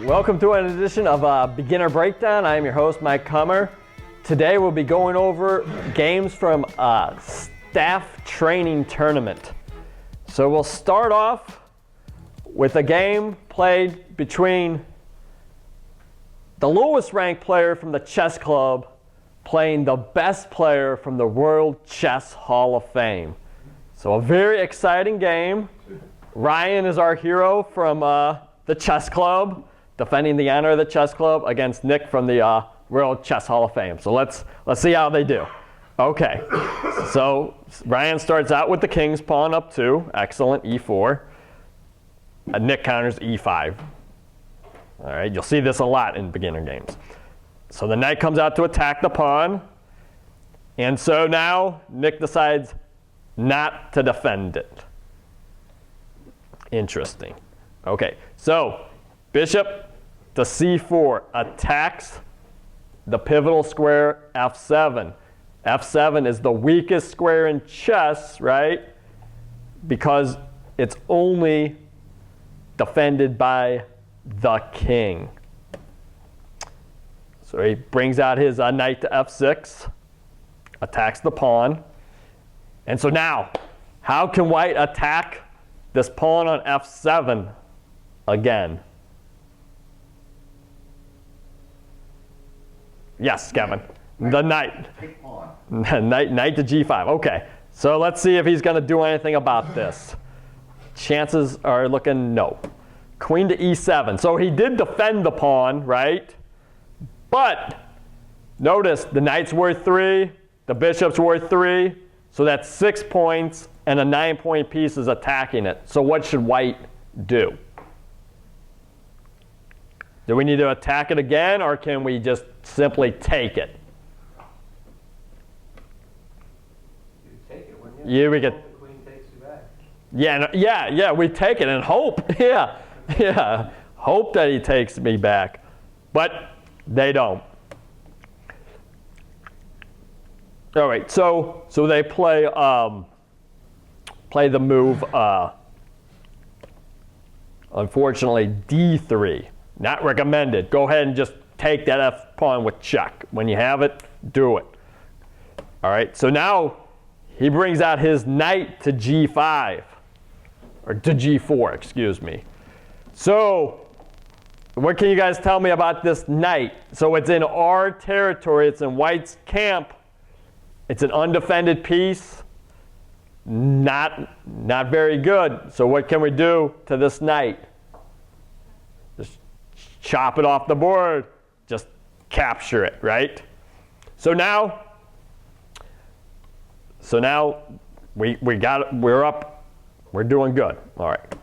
Welcome to an edition of Beginner Breakdown. I am your host, Mike Kummer. Today we'll be going over games from a staff training tournament. So we'll start off with a game played between the lowest ranked player from the chess club playing the best player from the World Chess Hall of Fame. So a very exciting game. Ryan is our hero from the chess club, defending the honor of the chess club against Nick from the World Chess Hall of Fame. So let's see how they do. Okay, so Ryan starts out with the king's pawn up 2, excellent, e4. Nick counters e5. All right, you'll see this a lot in beginner games. So the knight comes out to attack the pawn, and so now Nick decides not to defend it. Interesting. Okay, so bishop to c4 attacks the pivotal square f7. f7 is the weakest square in chess, right? Because it's only defended by the king. So he brings out his knight to f6, attacks the pawn. And so now, how can white attack this pawn on f7 again? Yes, Kevin. The knight. Knight to g5. Okay, so let's see if he's going to do anything about this. Chances are looking no. Queen to e7. So he did defend the pawn, right? But notice the knight's worth 3, the bishop's worth 3, so that's 6 points, and a 9-point piece is attacking it. So what should white do? Do we need to attack it again, or can we just simply take it? You take it, wouldn't you? Yeah, we get. The queen takes you back. Yeah, we take it and hope. Yeah, hope that he takes me back, but they don't. All right, so they play the move. Unfortunately, d3. Not recommended. Go ahead and just take that f pawn with check. When you have it, do it. All right, so now he brings out his knight to g5, or to g4, excuse me. So what can you guys tell me about this knight? So it's in our territory. It's in white's camp. It's an undefended piece. Not very good. So what can we do to this knight? Just chop it off the board. Just capture it, right? So now we're up. We're doing good. All right.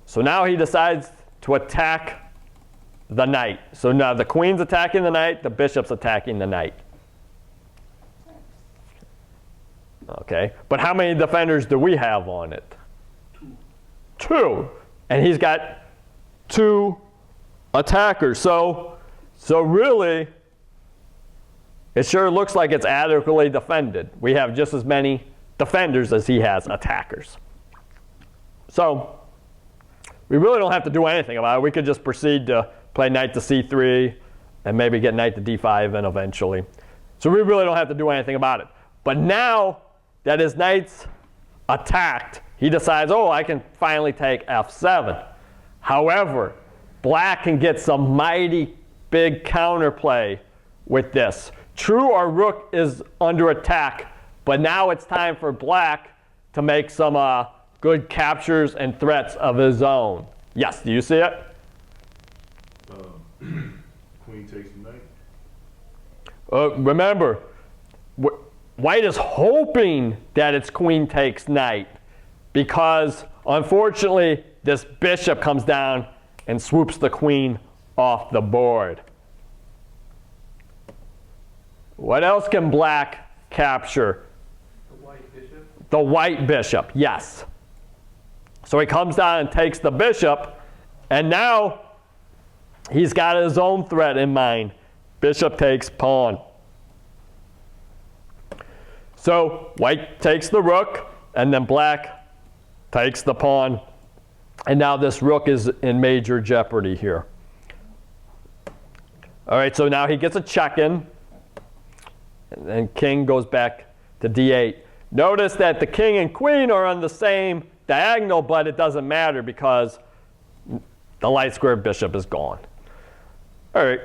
So now he decides to attack the knight. So now the queen's attacking the knight, the bishop's attacking the knight. Okay, but how many defenders do we have on it? 2. And he's got 2 attackers. So really, it sure looks like it's adequately defended. We have just as many defenders as he has attackers. So we really don't have to do anything about it. We could just proceed to play knight to c3 and maybe get knight to d5 and eventually. So we really don't have to do anything about it. But now that his knight's attacked, he decides, oh, I can finally take f7. However, black can get some mighty big counterplay with this. True, our rook is under attack, but now it's time for black to make some good captures and threats of his own. Yes, do you see it? Queen takes the knight. Remember, white is hoping that it's queen takes knight because, unfortunately, this bishop comes down and swoops the queen off the board. What else can black capture? The white bishop? The white bishop, yes. So he comes down and takes the bishop, and now he's got his own threat in mind. Bishop takes pawn. So white takes the rook, and then black takes the pawn. And now this rook is in major jeopardy here. All right, so now he gets a check in. And then king goes back to d8. Notice that the king and queen are on the same diagonal, but it doesn't matter because the light square bishop is gone. All right,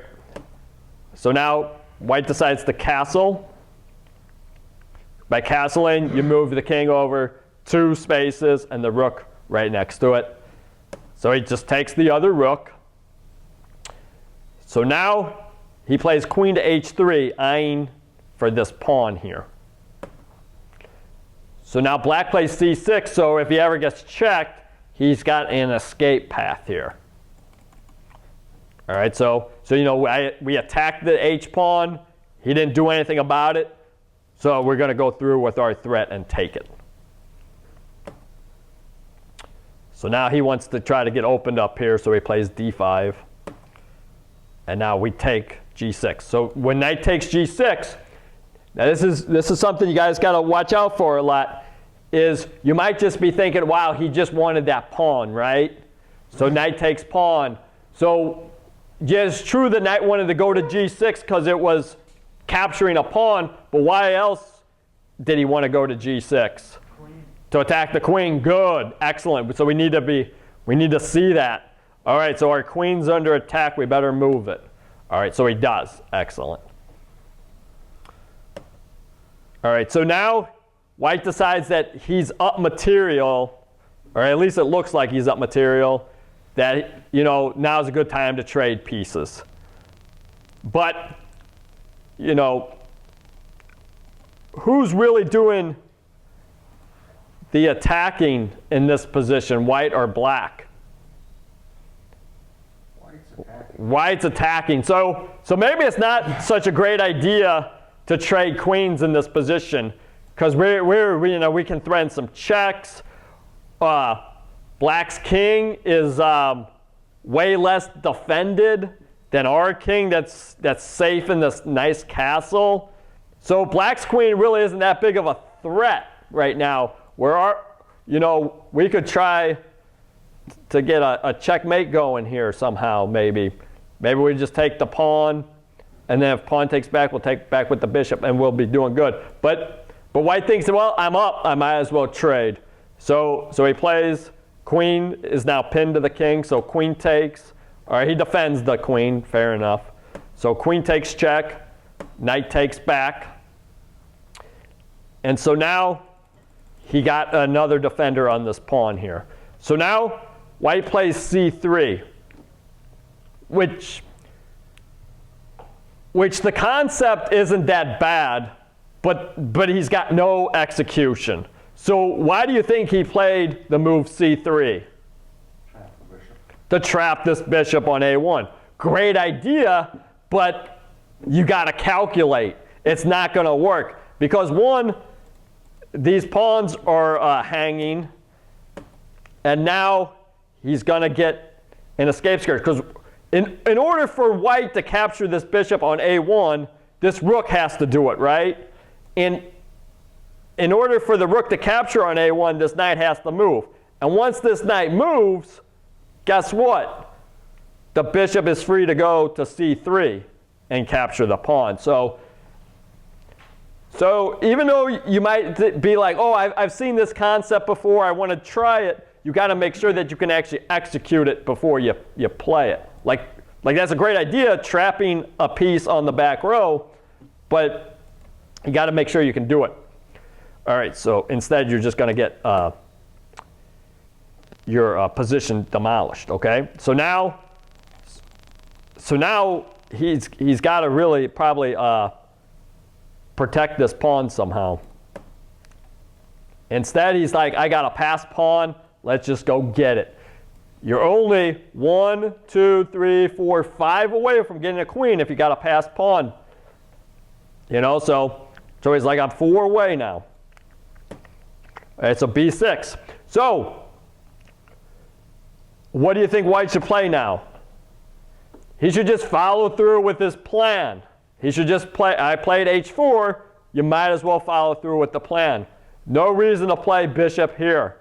so now white decides to castle. By castling, you move the king over 2 spaces and the rook right next to it. So he just takes the other rook. So now he plays queen to h3, eyeing for this pawn here. So now black plays c6, so if he ever gets checked, he's got an escape path here. All right, so you know, we attacked the h-pawn. He didn't do anything about it. So we're going to go through with our threat and take it. So now he wants to try to get opened up here, so he plays d5. And now we take g6. So when knight takes g6, now this is something you guys got to watch out for a lot, is you might just be thinking, wow, he just wanted that pawn, right? So knight takes pawn. So yeah, it's true the knight wanted to go to g6 because it was capturing a pawn, but why else did he want to go to g6? Queen. To attack the queen. Good, excellent. So we need to see that. All right, so our queen's under attack, we better move it. All right, so he does. Excellent. All right, so now white decides that he's up material, or at least it looks like he's up material, that, you know, now's a good time to trade pieces. But, you know, who's really doing the attacking in this position, white or black? White's attacking. White's attacking. So maybe it's not such a great idea to trade queens in this position, because we can threaten some checks. Black's king is way less defended than our king that's safe in this nice castle. So black's queen really isn't that big of a threat right now. We could try to get a checkmate going here somehow, maybe. Maybe we just take the pawn, and then if pawn takes back, we'll take back with the bishop, and we'll be doing good. But white thinks, well, I'm up, I might as well trade. So he plays, queen is now pinned to the king, so queen takes. All right, he defends the queen, fair enough. So queen takes check, knight takes back. And so now he got another defender on this pawn here. So now white plays c3, which the concept isn't that bad, but he's got no execution. So why do you think he played the move c3? Trap the bishop. To trap this bishop on a1. Great idea, but you got to calculate. It's not going to work because one, these pawns are hanging, and now he's going to get an escape skirt. Because in order for white to capture this bishop on a1, this rook has to do it, right? And in order for the rook to capture on a1, this knight has to move. And once this knight moves, guess what? The bishop is free to go to c3 and capture the pawn. So even though you might be like, oh, I've seen this concept before, I want to try it, you got to make sure that you can actually execute it before you play it. Like that's a great idea, trapping a piece on the back row, but you got to make sure you can do it. All right, so instead you're just going to get your position demolished, okay? So now he's got to really probably protect this pawn somehow. Instead, he's like, I got a pass pawn, let's just go get it. You're only 1, 2, 3, 4, 5 away from getting a queen if you got a pass pawn. You know, so he's like, I'm 4 away now. All right, so b6. So, what do you think white should play now? He should just follow through with his plan. He should just play, I played h4, you might as well follow through with the plan. No reason to play bishop here.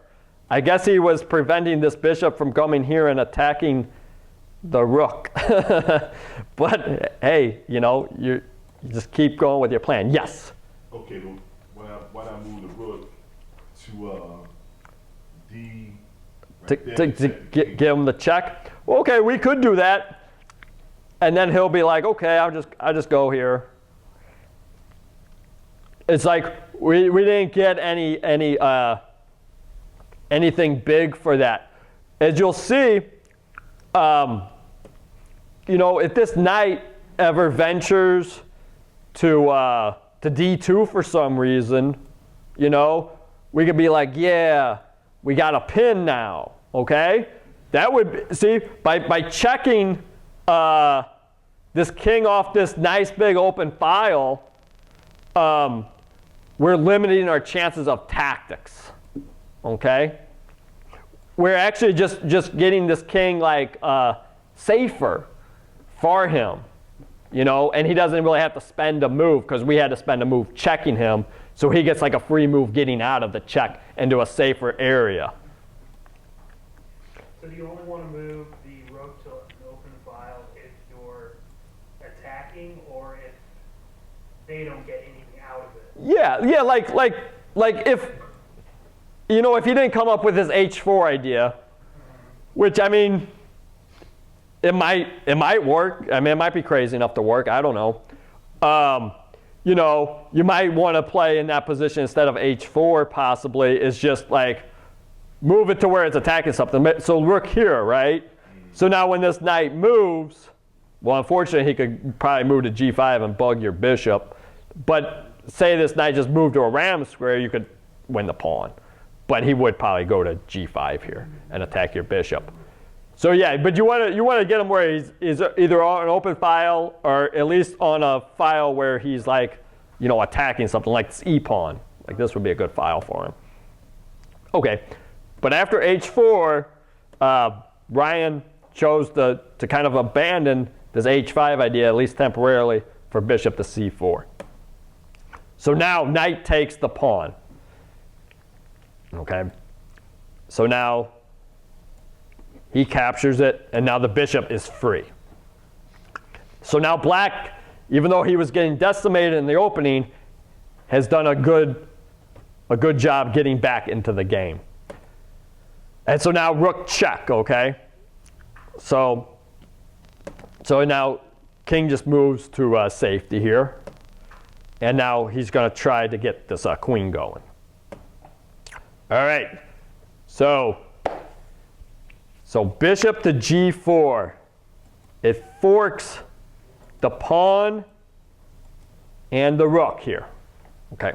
I guess he was preventing this bishop from coming here and attacking the rook. But hey, you just keep going with your plan. Yes. Okay, but when I move the rook to D, right To give him the check. Okay, we could do that, and then he'll be like, okay, I'll just go here. It's like we didn't get anything big for that. As you'll see, if this knight ever ventures to D2 for some reason, we could be like, yeah, we got a pin now, okay? That would see by checking this king off this nice big open file, we're limiting our chances of tactics, okay? We're actually just getting this king safer for him, and he doesn't really have to spend a move because we had to spend a move checking him, so he gets like a free move getting out of the check into a safer area. So do you only want to move the rook to an open file if you're attacking or if they don't get anything out of it? Yeah, like if if he didn't come up with his H4 idea, which I mean, it might work. I mean, it might be crazy enough to work. I don't know. You might want to play in that position instead of H4 possibly is just like move it to where it's attacking something. So rook here, right? So now when this knight moves, well, unfortunately, he could probably move to G5 and bug your bishop. But say this knight just moved to a ram square, you could win the pawn. But he would probably go to G5 here and attack your bishop. So yeah, but you want to get him where he's either on an open file or at least on a file where he's attacking something like this e-pawn. Like this would be a good file for him. Okay, but after H4, Ryan chose to kind of abandon this H5 idea, at least temporarily, for bishop to C4. So now knight takes the pawn. Okay, so now he captures it, and now the bishop is free. So now black, even though he was getting decimated in the opening, has done a good job getting back into the game. And so now rook check, okay? So now king just moves to safety here. And now he's going to try to get this queen going. All right, so bishop to G4. It forks the pawn and the rook here. Okay.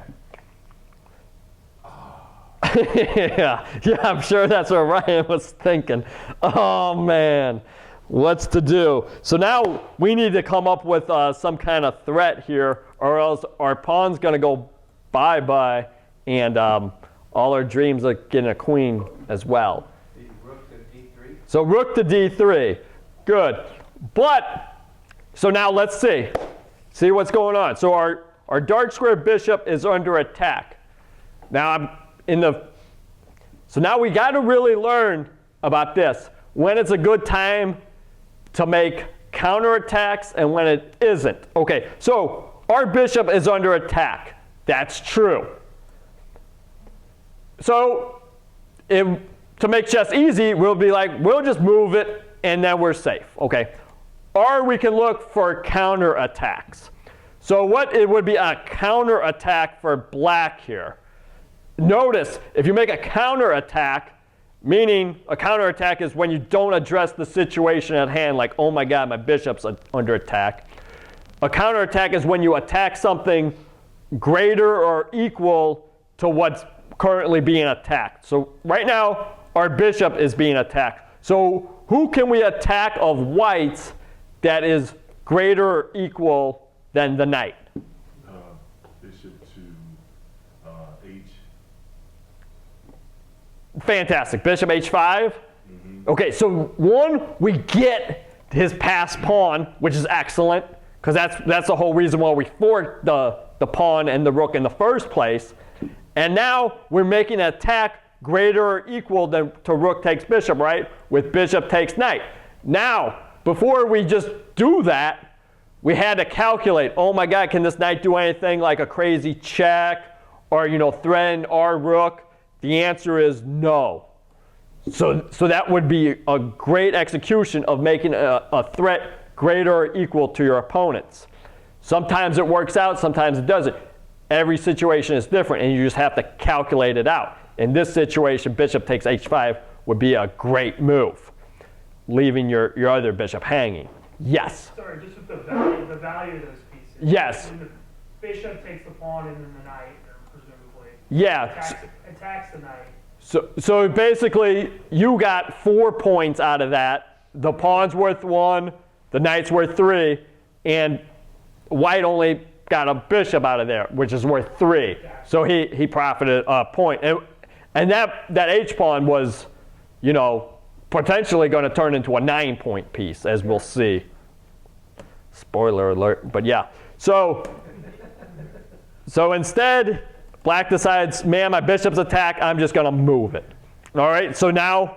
yeah, I'm sure that's what Ryan was thinking. Oh man, what's to do? So now we need to come up with some kind of threat here, or else our pawn's going to go bye-bye, and all our dreams of getting a queen as well. Rook to D3. So rook to D3, good. But so now let's see what's going on. So our dark square bishop is under attack. Now so now we got to really learn about this, when it's a good time to make counterattacks and when it isn't. Okay, so our bishop is under attack. That's true. So to make chess easy, we'll be like, we'll just move it and then we're safe, okay? Or we can look for counterattacks. So what it would be a counterattack for black here. Notice, if you make a counterattack, meaning a counterattack is when you don't address the situation at hand, like, oh my God, my bishop's under attack. A counterattack is when you attack something greater or equal to what's currently being attacked. So right now, our bishop is being attacked. So who can we attack of whites that is greater or equal than the knight? Bishop to H. Fantastic. Bishop H5? Mm-hmm. Okay, so one, we get his passed pawn, which is excellent, because that's the whole reason why we forked the pawn and the rook in the first place. And now we're making an attack greater or equal than to rook takes bishop, right? With bishop takes knight. Now, before we just do that, we had to calculate, oh my God, can this knight do anything like a crazy check or, threaten our rook? The answer is no. So that would be a great execution of making a threat greater or equal to your opponent's. Sometimes it works out, sometimes it doesn't. Every situation is different, and you just have to calculate it out. In this situation, bishop takes h5 would be a great move, leaving your other bishop hanging. Yes? Sorry, just with the value of those pieces. Yes. When the bishop takes the pawn and then the knight, presumably. Yeah. Attacks the knight. So basically, you got 4 points out of that. The pawn's worth 1, the knight's worth 3, and white only got a bishop out of there, which is worth 3. So he profited a point. And that h-pawn was, potentially going to turn into a 9-point piece, as we'll see. Spoiler alert, but yeah. So instead, black decides, man, my bishop's attack, I'm just going to move it. All right, so now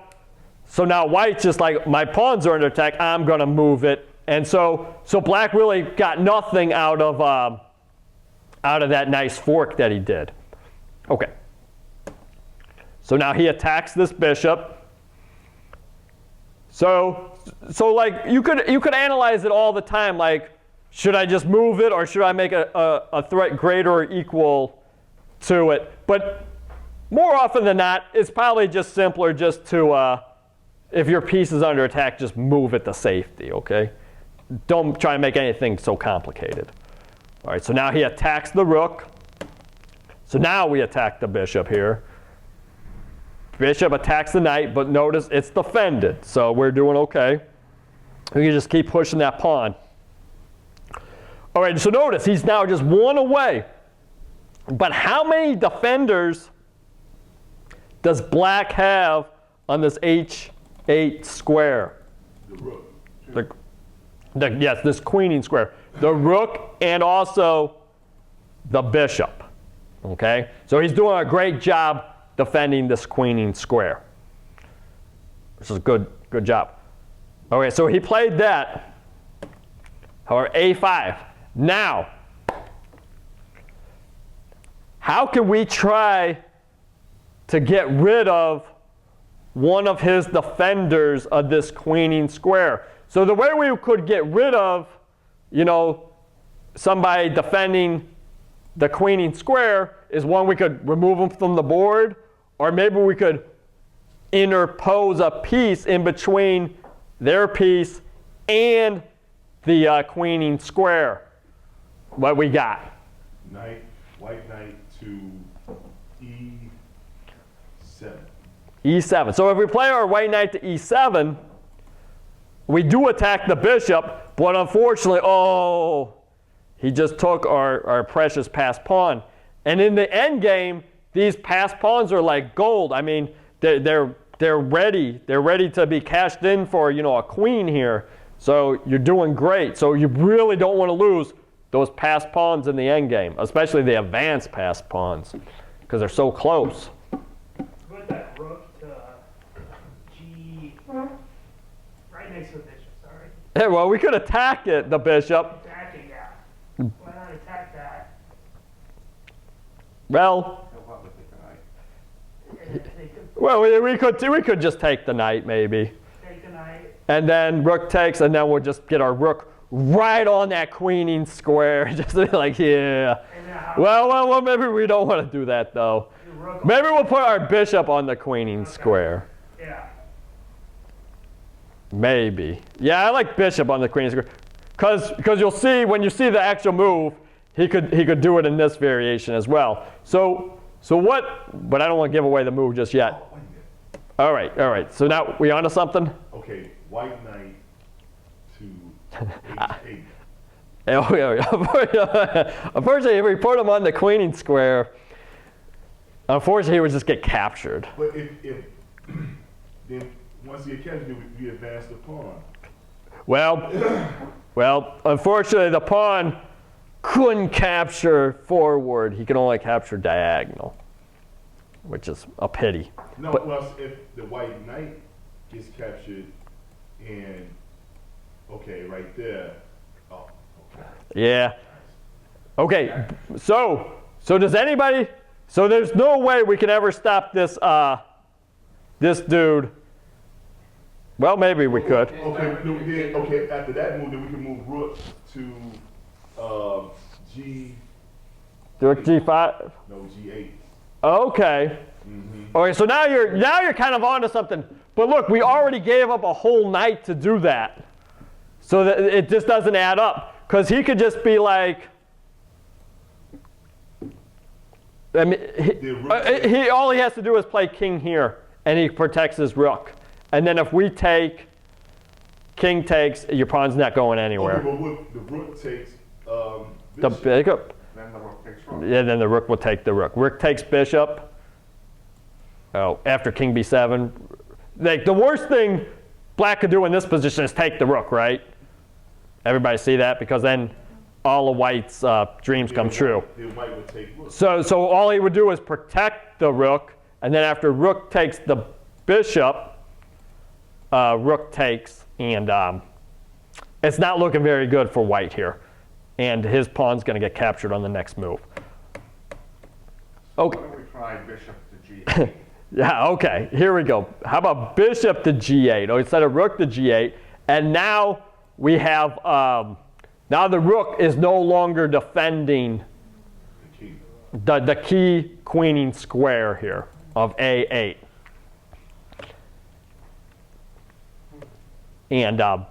white's just like, my pawns are under attack, I'm going to move it. And so black really got nothing out of that nice fork that he did. Okay. So now he attacks this bishop. So like you could analyze it all the time, like, should I just move it or should I make a threat greater or equal to it? But more often than not, it's probably just simpler just to, if your piece is under attack, just move it to safety, okay? Don't try and make anything so complicated. All right, so now he attacks the rook. So now we attack the bishop here. Bishop attacks the knight, but notice it's defended, so we're doing okay. We can just keep pushing that pawn. All right, so notice he's now just 1 away. But how many defenders does black have on this h8 square? The rook. Yes, this queening square. The rook and also the bishop. Okay? So he's doing a great job defending this queening square. This is a good job. Okay, so he played that. However, a5. Now, how can we try to get rid of one of his defenders of this queening square? So the way we could get rid of, somebody defending the queening square is one, we could remove them from the board, or maybe we could interpose a piece in between their piece and the queening square. What we got? White knight to e7. e7. So if we play our white knight to e7, we do attack the bishop, but unfortunately, he just took our precious passed pawn. And in the end game, these passed pawns are like gold. I mean, they're ready. They're ready to be cashed in for, a queen here. So you're doing great. So you really don't want to lose those passed pawns in the end game, especially the advanced passed pawns, because they're so close. With that rook to g, right next to the bishop, sorry. Yeah, well, we could attack it, the bishop. Attacking, yeah. Why not attack that? Well, we could just take the knight, maybe. Take the knight. And then rook takes, and then we'll just get our rook right on that queening square. Just be like, yeah. Well, maybe we don't want to do that, though. Maybe we'll put our bishop on the queening square. Yeah. Maybe. Yeah, I like bishop on the queening square. Because you'll see, when you see the actual move, he could do it in this variation as well. So what, but I don't want to give away the move just yet. All right. So now we onto something? Okay, white knight to h8. Unfortunately, if we put him on the queening square, unfortunately, he would just get captured. But if then once he catches you, we advance the pawn. Well, unfortunately, the pawn couldn't capture forward. He can only capture diagonal, which is a pity. No, plus if the white knight gets captured and Okay, right there. Oh, okay. Yeah. Okay, so does anybody, so there's no way we can ever stop this, this dude. Well, maybe we could. Okay, no, then, okay, after that move, then we can move rook to G, Rook G5. no, G8. Okay. Okay, so now you're kind of onto something. But look, we already gave up a whole knight to do that. So that it just doesn't add up. Because he could just be like, I mean, all he has to do is play king here, and he protects his rook. And then if we take, king takes, your pawn's not going anywhere. Okay, but what, the rook takes The bishop. Then the rook takes rook. Yeah, then the rook will take the rook. Rook takes bishop. Oh, after king b7. Like, the worst thing black could do in this position is take the rook, right? Everybody see that? Because then all of white's dreams come true. Then white would take rook. So all he would do is protect the rook, and then after rook takes the bishop, rook takes, and it's not looking very good for white here. And his pawn's going to get captured on the next move. Okay. Why don't we try bishop to G8? Yeah, okay, here we go. How about bishop to G8? Oh, instead of rook to G8. And now we have, now the rook is no longer defending the key queening square here of A8. And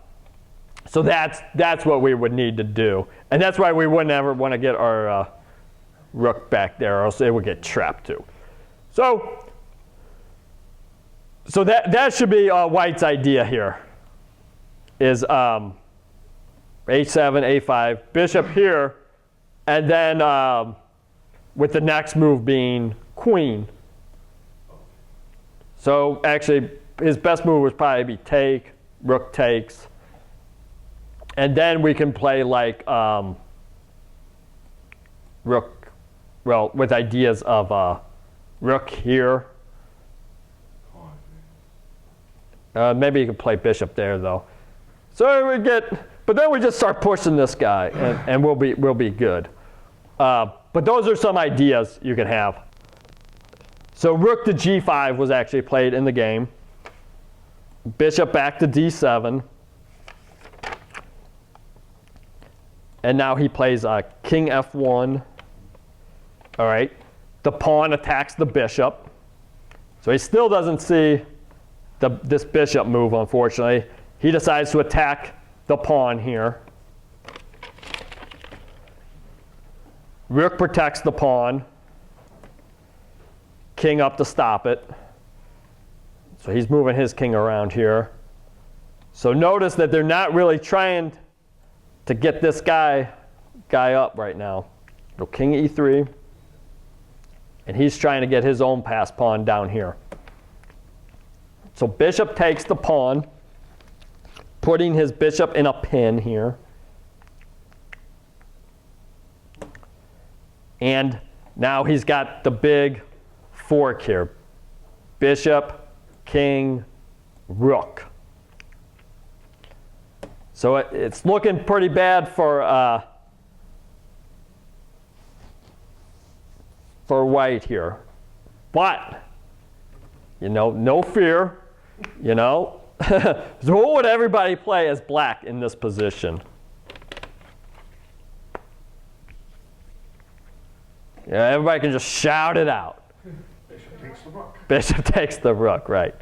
so that's what we would need to do. And that's why we wouldn't ever want to get our rook back there, or else it would get trapped too. So that should be white's idea here, is a7, a5, bishop here, and then with the next move being queen. So actually, his best move would probably be take, rook takes, and then we can play like rook, well, with ideas of rook here. Maybe you could play bishop there though. So we get, but then we just start pushing this guy, and we'll be good. But those are some ideas you can have. So rook to G5 was actually played in the game. Bishop back to D7. And now he plays king F1. All right. The pawn attacks the bishop. So he still doesn't see this bishop move, unfortunately. He decides to attack the pawn here. Rook protects the pawn. King up to stop it. So he's moving his king around here. So notice that they're not really trying to get this guy up right now. So king E3. And he's trying to get his own passed pawn down here. So bishop takes the pawn, putting his bishop in a pin here. And now he's got the big fork here. Bishop, king, rook. So it's looking pretty bad for white here. But, you know, no fear. You know, so what would everybody play as black in this position? Yeah, everybody can just shout it out. Bishop takes the rook. Bishop takes the rook, right?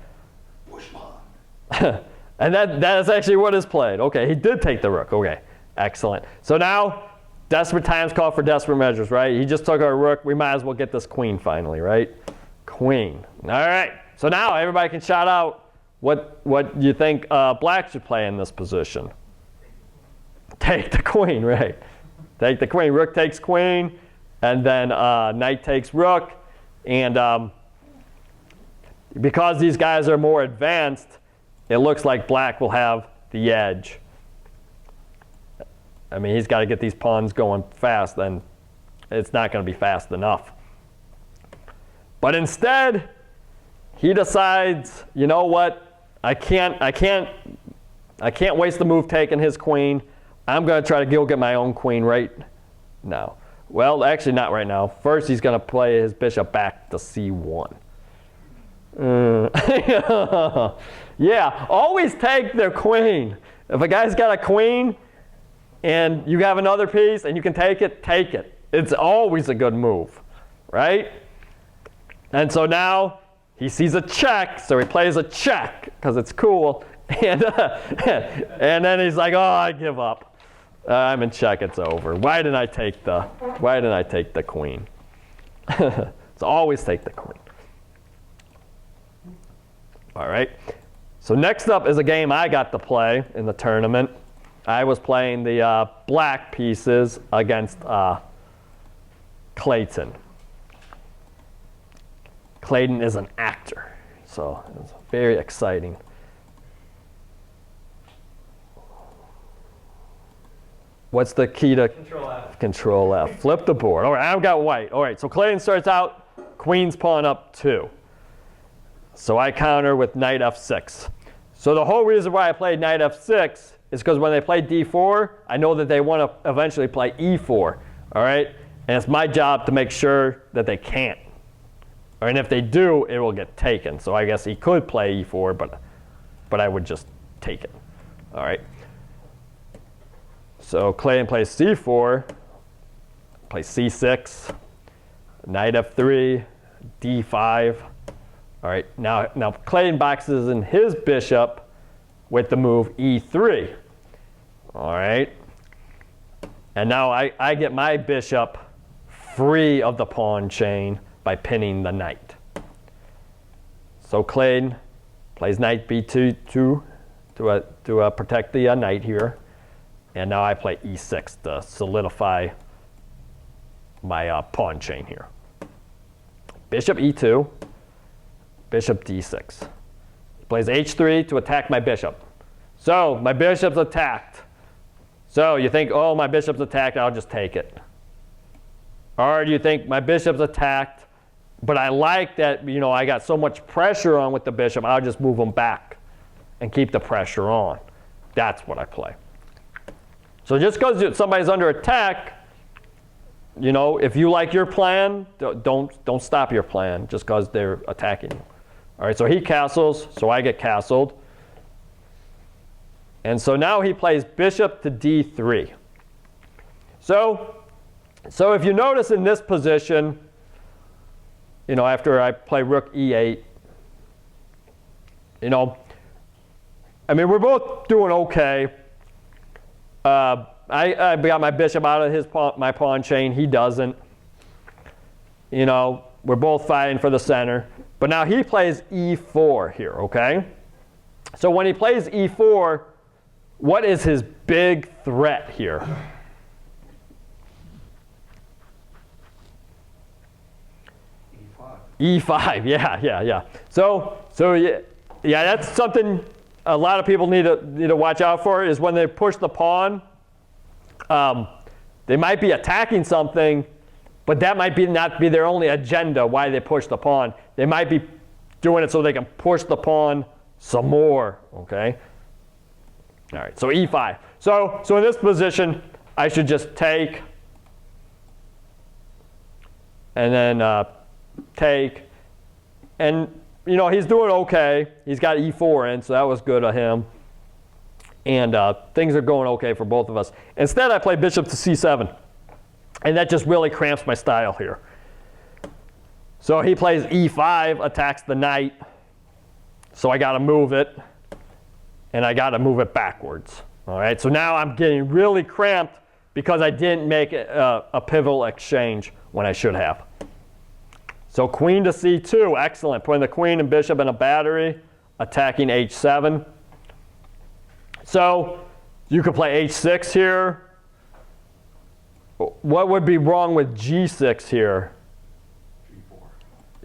Bushman. And that is actually what is played. Okay, he did take the rook. Okay, excellent. So now, desperate times call for desperate measures, right? He just took our rook. We might as well get this queen finally, right? Queen. All right. So now everybody can shout out what you think black should play in this position. Take the queen, right? Take the queen. Rook takes queen, and then knight takes rook. And because these guys are more advanced, it looks like black will have the edge. I mean, he's got to get these pawns going fast, then it's not going to be fast enough. But instead, he decides, you know what? I can't I can't waste the move taking his queen. I'm going to try to go get my own queen right now. Well, actually not right now. First, he's going to play his bishop back to c1. Yeah, always take their queen. If a guy's got a queen and you have another piece and you can take it, take it. It's always a good move, right? And so now he sees a check, so he plays a check because it's cool. And then he's like, oh, I give up. I'm in check, it's over. Why didn't I take the queen? So always take the queen. All right. So next up is a game I got to play in the tournament. I was playing the black pieces against Clayton. Clayton is an actor, so it's very exciting. What's the key to? Control F. Control F. Flip the board. All right, I've got white. All right, so Clayton starts out, queen's pawn up 2. So I counter with knight f6. So the whole reason why I played knight f6 is because when they play d4, I know that they want to eventually play e4. All right, and it's my job to make sure that they can't. And if they do, it will get taken. So I guess he could play e4, but I would just take it. All right. So Clayton plays c4, plays c6, knight f3, d5. All right, now Clayton boxes in his bishop with the move e3. All right. And now I get my bishop free of the pawn chain by pinning the knight. So Clayton plays knight b2 to protect the knight here. And now I play e6 to solidify my pawn chain here. Bishop e2, bishop d6. He plays h3 to attack my bishop. So my bishop's attacked. So you think, oh, my bishop's attacked, I'll just take it. Or do you think my bishop's attacked, but I like that, you know, I got so much pressure on with the bishop, I'll just move him back and keep the pressure on. That's what I play. So just because somebody's under attack, you know, if you like your plan, don't stop your plan just because they're attacking you. All right, so he castles, so I get castled. And so now he plays bishop to d3. So if you notice in this position, you know, after I play rook e8, you know, I mean, we're both doing okay. I got my bishop out of my pawn chain. He doesn't. You know, we're both fighting for the center. But now he plays e4 here, okay? So when he plays e4, what is his big threat here? E5, yeah. So yeah, that's something a lot of people need to watch out for is when they push the pawn. They might be attacking something, but that might not be their only agenda why they push the pawn. They might be doing it so they can push the pawn some more, okay? All right, so e5. So in this position, I should just take and then take. And, you know, he's doing okay. He's got e4 in, so that was good of him. And things are going okay for both of us. Instead, I play bishop to c7. And that just really cramps my style here. So he plays e5, attacks the knight. So I got to move it. And I got to move it backwards. All right, so now I'm getting really cramped because I didn't make a pivotal exchange when I should have. So queen to c2, excellent. Putting the queen and bishop in a battery, attacking h7. So you could play h6 here. What would be wrong with g6 here? G4.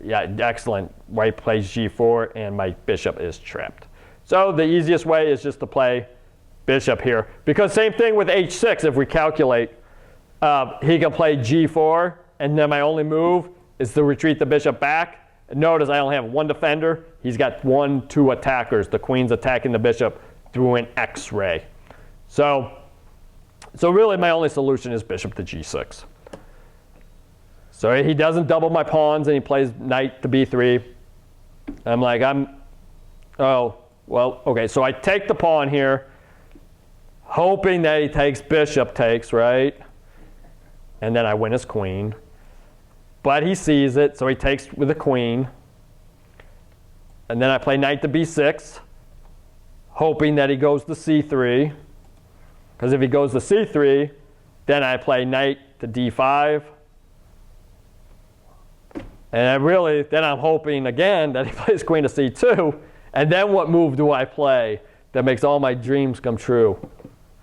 Yeah, excellent. White plays g4 and my bishop is trapped. So the easiest way is just to play bishop here. Because same thing with h6, if we calculate, he can play g4 and then my only move is to retreat the bishop back. And notice I only have one defender. He's got 2 attackers. The queen's attacking the bishop through an X-ray. So really my only solution is bishop to g6. So he doesn't double my pawns and he plays knight to b3. I'm like, oh, well, okay, so I take the pawn here, hoping that he takes bishop takes, right? And then I win his queen. But he sees it, so he takes with the queen. And then I play knight to b6, hoping that he goes to c3. Because if he goes to c3, then I play knight to d5. And then I'm hoping again that he plays queen to c2. And then what move do I play that makes all my dreams come true?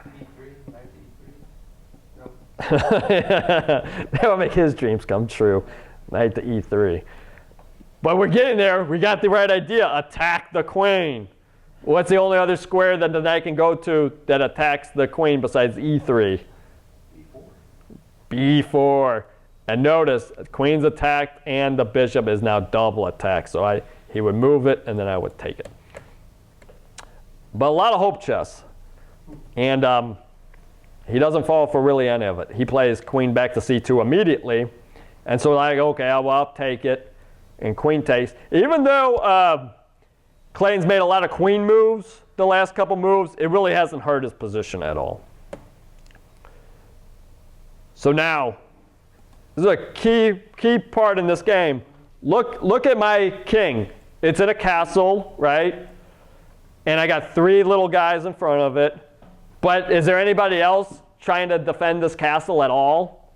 E3, knight to E3. Nope. That will make his dreams come true. Knight to e3. But we're getting there. We got the right idea. Attack the queen. What's the only other square that the knight can go to that attacks the queen besides e3? b4. And notice, queen's attacked and the bishop is now double attacked. So he would move it and then I would take it. But a lot of hope chess. And he doesn't fall for really any of it. He plays queen back to c2 immediately. And so like, okay, well, I'll take it. And queen takes. Even though Clayton's made a lot of queen moves the last couple moves, it really hasn't hurt his position at all. So now, this is a key part in this game. Look at my king. It's in a castle, right? And I got 3 little guys in front of it. But is there anybody else trying to defend this castle at all?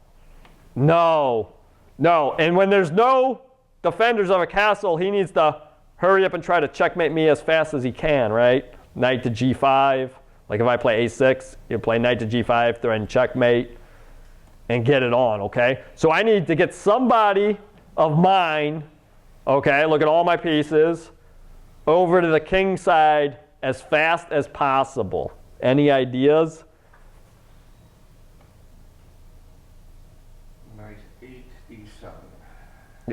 No. No. And when there's no defenders of a castle, he needs to hurry up and try to checkmate me as fast as he can, right? Knight to g5. Like if I play a6, you play knight to g5, threaten checkmate, and get it on, okay? So I need to get somebody of mine, okay, look at all my pieces, over to the king side as fast as possible. Any ideas? Knight 8, d7.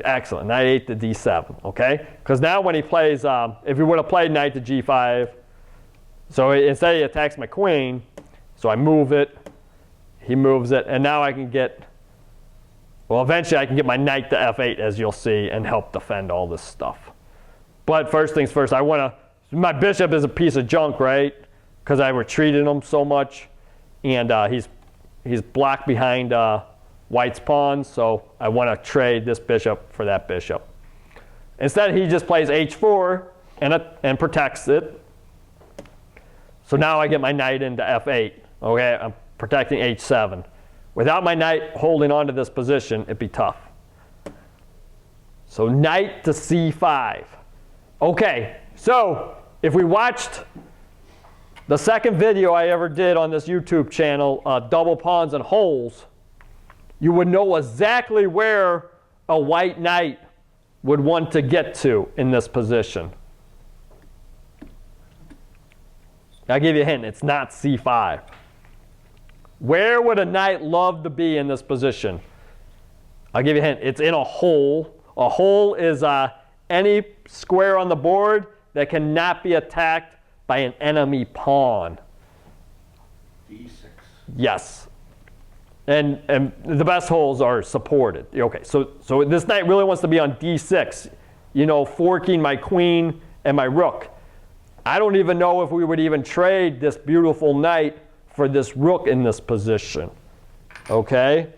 Excellent, knight 8 to d7, okay? Because now when he plays, if he would have played knight to g5, so instead he attacks my queen, so I move it, he moves it, and now I can get, well, eventually I can get my knight to f8, as you'll see, and help defend all this stuff. But first things first, my bishop is a piece of junk, right? Because I retreated him so much, and he's blocked behind white's pawns, so I want to trade this bishop for that bishop. Instead, he just plays h4 and protects it. So now I get my knight into f8. Okay, I'm protecting h7. Without my knight holding on to this position, it'd be tough. So knight to c5. Okay, so if we watched the second video I ever did on this YouTube channel, double pawns and holes, you would know exactly where a white knight would want to get to in this position. I'll give you a hint, it's not c5. Where would a knight love to be in this position? I'll give you a hint, it's in a hole. A hole is any square on the board that cannot be attacked by an enemy pawn. d6. Yes. And the best holes are supported. Okay, so this knight really wants to be on d6, you know, forking my queen and my rook. I don't even know if we would even trade this beautiful knight for this rook in this position. Okay?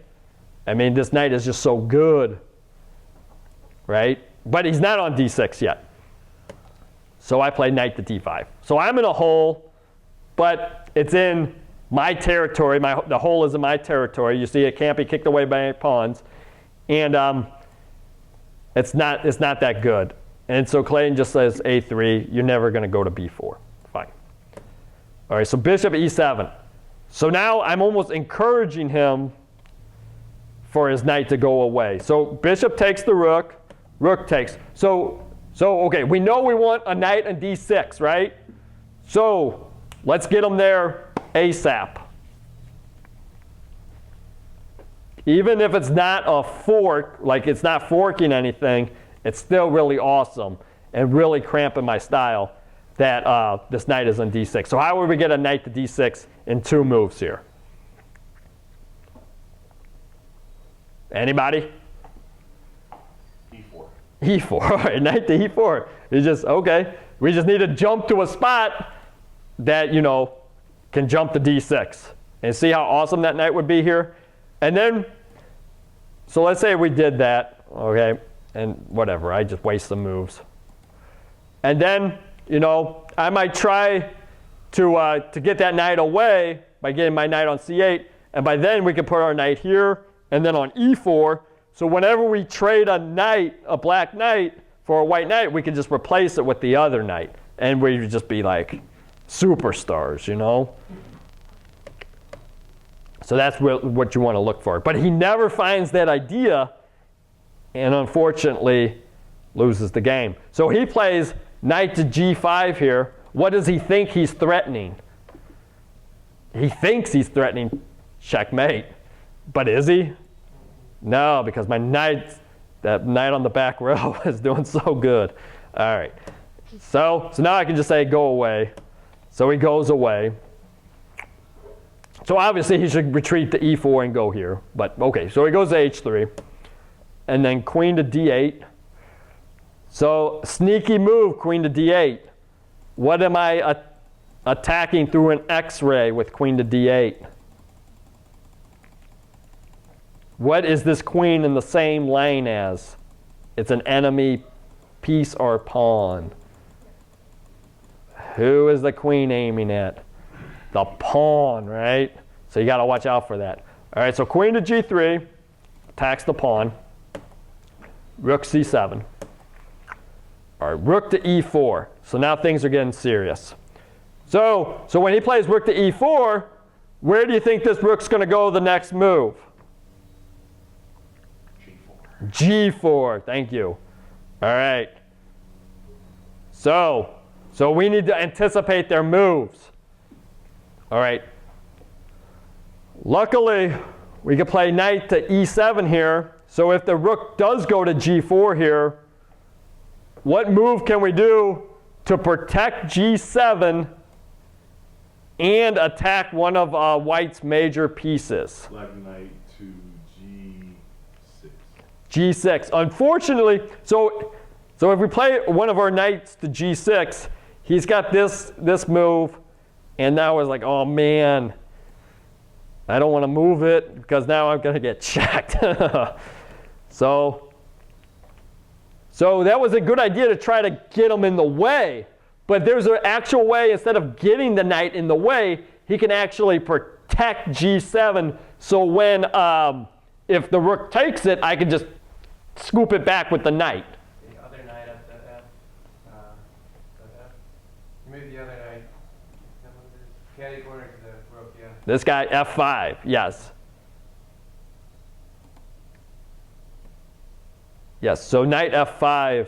I mean, this knight is just so good, right? But he's not on d6 yet. So I play knight to d5. So I'm in a hole, but it's in my territory. The hole is in my territory. You see, it can't be kicked away by pawns. And it's not that good. And so Clayton just says a3. You're never going to go to b4. Fine. All right, so bishop e7. So now I'm almost encouraging him for his knight to go away. So bishop takes the rook. Rook takes. So okay, we know we want a knight on d6, right? So let's get him there ASAP. Even if it's not a fork, like it's not forking anything, it's still really awesome and really cramping my style. that this knight is on d6. So how would we get a knight to d6 in 2 moves here? Anybody? E4. E4, all right, knight to E4. You just, okay, we just need to jump to a spot that, you know, can jump to D6. And see how awesome that knight would be here? And then, so let's say we did that, okay, and whatever, I just waste some moves. And then, you know, I might try to get that knight away by getting my knight on C8, and by then we can put our knight here, and then on E4. So whenever we trade a knight, a black knight, for a white knight, we can just replace it with the other knight. And we would just be like superstars, you know? So that's what you want to look for. But he never finds that idea, and unfortunately loses the game. So he plays knight to G5 here. What does he think he's threatening? He thinks he's threatening checkmate. But is he? No, because my knight, that knight on the back row is doing so good. All right. So now I can just say go away. So he goes away. So obviously he should retreat to E4 and go here. But okay, so he goes to H3. And then queen to D8. So sneaky move, queen to D8. What am I attacking through an X-ray with queen to D8? What is this queen in the same lane as? It's an enemy piece or pawn. Who is the queen aiming at? The pawn, right? So you got to watch out for that. All right, so queen to G3, attacks the pawn. Rook C7. All right, rook to E4. So now things are getting serious. So when he plays rook to E4, where do you think this rook's going to go the next move? G4, thank you. All right. So we need to anticipate their moves. All right. Luckily, we can play knight to E7 here. So if the rook does go to G4 here, what move can we do to protect G7 and attack one of white's major pieces? Black knight to G6. G6. Unfortunately, so if we play one of our knights to G6, he's got this move, and now it's like, oh man, I don't want to move it because now I'm going to get checked. So that was a good idea to try to get him in the way, but there's an actual way. Instead of getting the knight in the way, he can actually protect G7. So when if the rook takes it, I can just scoop it back with the knight. The other knight up to F. You move the other knight. Caddy corner to the rook, yeah. This guy, F5, yes. Yes, so knight F5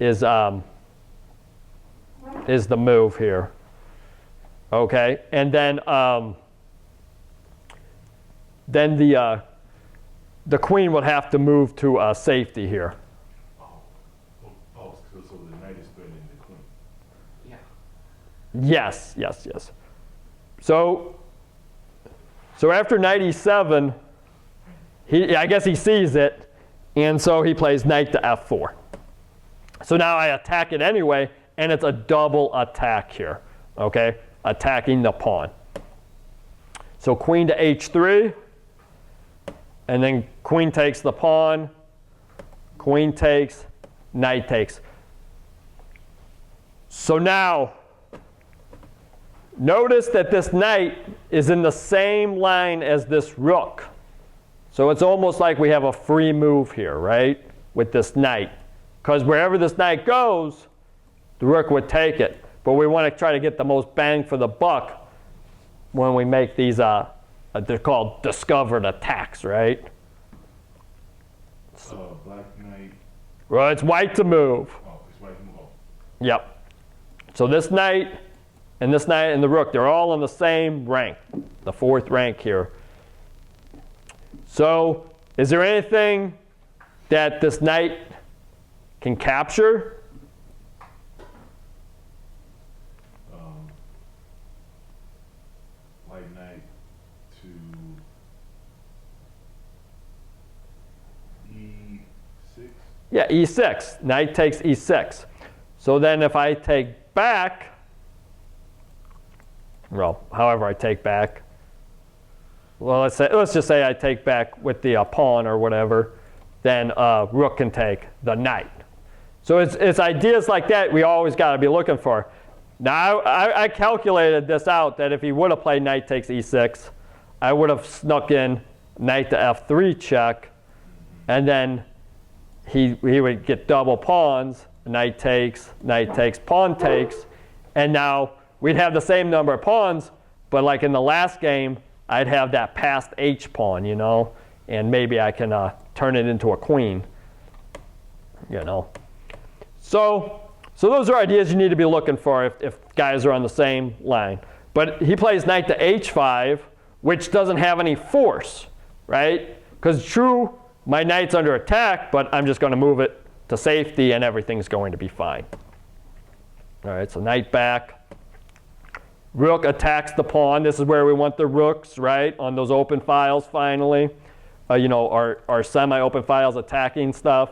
is the move here. Okay, and then the queen would have to move to safety here. So the knight is threatening the queen. Yeah. Yes. So after knight E7, I guess he sees it, and so he plays knight to F4. So now I attack it anyway, and it's a double attack here, okay? Attacking the pawn. So queen to H3, and then queen takes the pawn, queen takes, knight takes. So now, notice that this knight is in the same line as this rook. So it's almost like we have a free move here, right, with this knight. Because wherever this knight goes, the rook would take it. But we want to try to get the most bang for the buck when we make these, they're called discovered attacks, right? Black knight. Well, it's white to move. Oh, it's white to move. Yep. So this knight and the rook, they're all in the same rank, the 4th rank here. So is there anything that this knight can capture? Yeah, e6. Knight takes e6. So then if I take back, well, however I take back, well, let's just say I take back with the pawn or whatever, then rook can take the knight. So it's ideas like that we always got to be looking for. Now, I calculated this out, that if he would have played knight takes e6, I would have snuck in knight to f3 check, and then he would get double pawns, knight takes, pawn takes, and now we'd have the same number of pawns, but like in the last game, I'd have that passed h pawn, you know, and maybe I can turn it into a queen, you know. So those are ideas you need to be looking for if guys are on the same line. But he plays knight to h5, which doesn't have any force, right? Because true, my knight's under attack, but I'm just going to move it to safety and everything's going to be fine. All right, so knight back. Rook attacks the pawn. This is where we want the rooks, right, on those open files finally. You know, our semi-open files attacking stuff.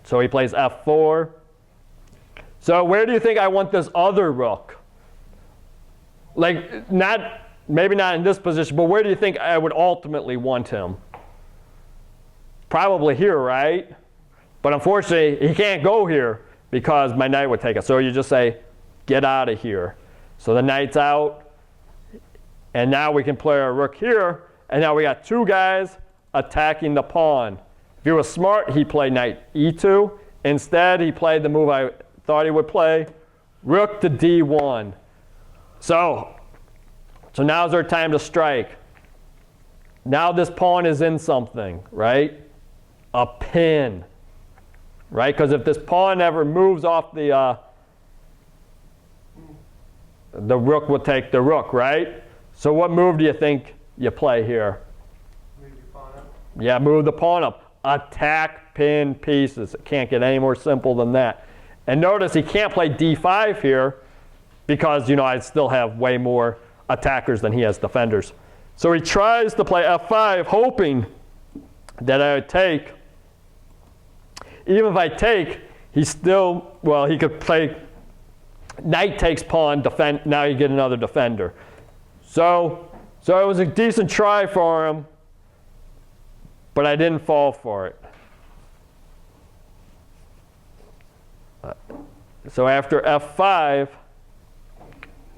So he plays f4. So where do you think I want this other rook? Like, maybe not in this position, but where do you think I would ultimately want him? Probably here, right? But unfortunately, he can't go here because my knight would take it. So you just say, get out of here. So the knight's out, and now we can play our rook here, and now we got two guys attacking the pawn. If he was smart, he played knight e2. Instead, he played the move I thought he would play, rook to d1. So now's our time to strike. Now this pawn is in something, right? A pin, right? Because if this pawn ever moves off the rook will take the rook, right? So what move do you think you play here? Move your pawn up. Yeah, move the pawn up. Attack pin pieces. It can't get any more simple than that. And notice he can't play d5 here because, you know, I still have way more attackers than he has defenders. So he tries to play f5, hoping that I would take. Even if I take, he still, well, he could play knight takes pawn, defend. Now you get another defender. So it was a decent try for him, but I didn't fall for it. So after f5, I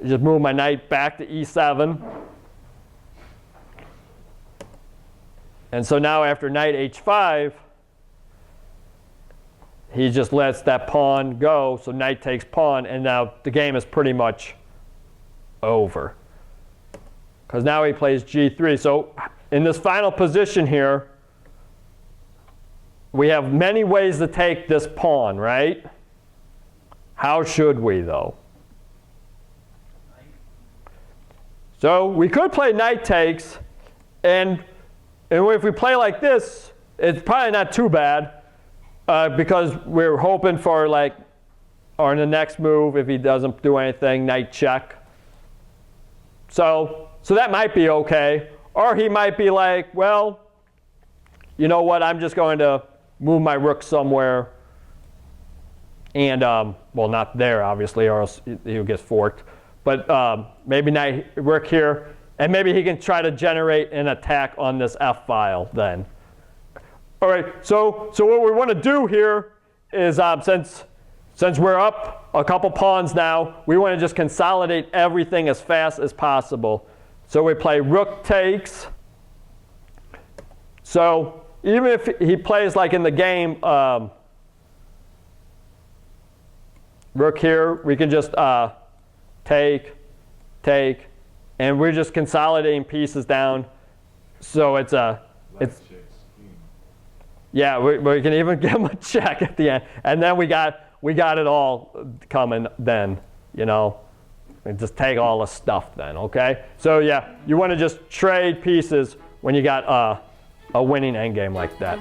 just move my knight back to e7. And so now after knight h5, he just lets that pawn go, so knight takes pawn, and now the game is pretty much over. Because now he plays g3. So in this final position here, we have many ways to take this pawn, right? How should we, though? So we could play knight takes, and if we play like this, it's probably not too bad. Because we're hoping for, like, or in the next move, if he doesn't do anything, knight check. So that might be okay. Or he might be like, well, you know what, I'm just going to move my rook somewhere. And, well, not there, obviously, or else he'll get forked. But maybe knight rook here. And maybe he can try to generate an attack on this f file then. All right, so what we want to do here is, since we're up a couple pawns now, we want to just consolidate everything as fast as possible. So we play rook takes. So even if he plays like in the game, rook here, we can just take, and we're just consolidating pieces down. So it's yeah, we can even give him a check at the end, and then we got it all coming. Then, you know, and just take all the stuff. Then, okay. So yeah, you want to just trade pieces when you got a winning endgame like that.